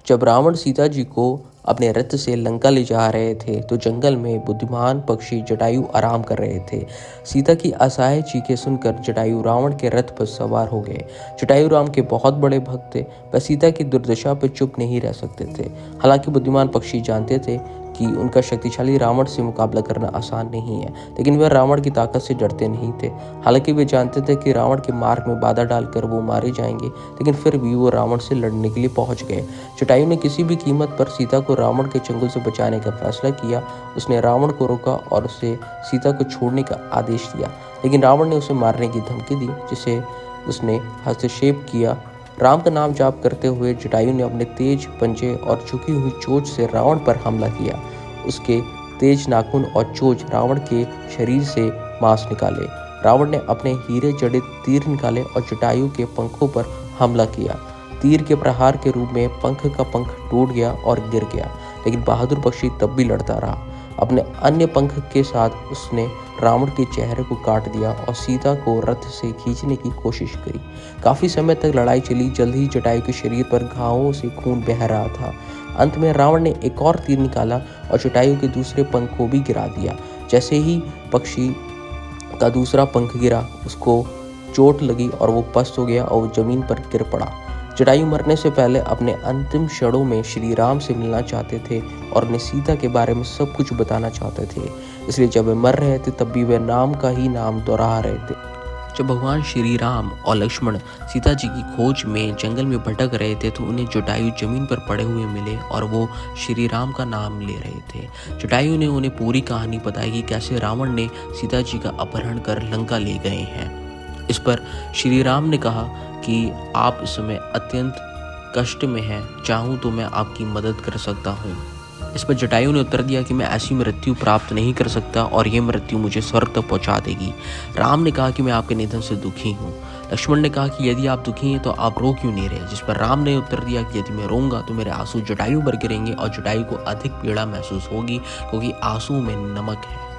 जब रावण सीता जी को अपने रथ से लंका ले जा रहे थे तो जंगल में बुद्धिमान पक्षी जटायु आराम कर रहे थे। सीता की असहाय चीखें सुनकर जटायु रावण के रथ पर सवार हो गए। जटायु राम के बहुत बड़े भक्त थे, वह सीता की दुर्दशा पर चुप नहीं रह सकते थे। हालांकि बुद्धिमान पक्षी जानते थे कि उनका शक्तिशाली रावण से मुकाबला करना आसान नहीं है, लेकिन वह रावण की ताकत से डरते नहीं थे। हालांकि वे जानते थे कि रावण के मार्ग में बाधा डालकर वो मारे जाएंगे, लेकिन फिर भी वो रावण से लड़ने के लिए पहुंच गए। जटायु ने किसी भी कीमत पर सीता को रावण के चंगुल से बचाने का फैसला किया। उसने रावण को रोका और उसे सीता को छोड़ने का आदेश दिया, लेकिन रावण ने उसे मारने की धमकी दी, जिसे उसने हस्तक्षेप किया। राम का नाम जाप करते हुए जटायु ने अपने तेज पंजे और झुकी हुई चोंच से रावण पर हमला किया। उसके तेज नाखून और चोंच रावण के शरीर से मांस निकाले। रावण ने अपने हीरे जड़ित तीर निकाले और जटायु के पंखों पर हमला किया। तीर के प्रहार के रूप में पंख का पंख टूट गया और गिर गया, लेकिन बहादुर पक्षी तब भी लड़ता रहा। अपने अन्य पंख के साथ उसने रावण के चेहरे को काट दिया और सीता को रथ से खींचने की कोशिश करी। काफी समय तक लड़ाई चली। जल्द ही जटायु के शरीर पर घावों से खून बह रहा था। अंत में रावण ने एक और तीर निकाला और जटायु के दूसरे पंख को भी गिरा दिया। जैसे ही पक्षी का दूसरा पंख गिरा, उसको चोट लगी और वो पस्त हो गया और वो जमीन पर गिर पड़ा। जटायु मरने से पहले अपने अंतिम क्षणों में श्री राम से मिलना चाहते थे और उन्हें सीता के बारे में सब कुछ बताना चाहते थे। इसलिए जब वे मर रहे थे तब भी वे नाम का ही नाम दोहरा रहे थे। जब भगवान श्री राम और लक्ष्मण सीता जी की खोज में जंगल में भटक रहे थे तो उन्हें जटायु जमीन पर पड़े हुए मिले और वो श्री राम का नाम ले रहे थे। जटायु ने उन्हें पूरी कहानी बताई कि कैसे रावण ने सीता जी का अपहरण कर लंका ले गए हैं। इस पर श्री राम ने कहा कि आप इस समय अत्यंत कष्ट में हैं, चाहूँ तो मैं आपकी मदद कर सकता हूँ। इस पर जटायु ने उत्तर दिया कि मैं ऐसी मृत्यु प्राप्त नहीं कर सकता और ये मृत्यु मुझे स्वर्ग तक पहुँचा देगी। राम ने कहा कि मैं आपके निधन से दुखी हूँ। लक्ष्मण ने कहा कि यदि आप दुखी हैं तो आप रो क्यों नहीं रहे। जिस पर राम ने उत्तर दिया कि यदि मैं रोऊंगा तो मेरे आंसू जटायु पर गिरेंगे और जटायु को अधिक पीड़ा महसूस होगी, क्योंकि आंसू में नमक है।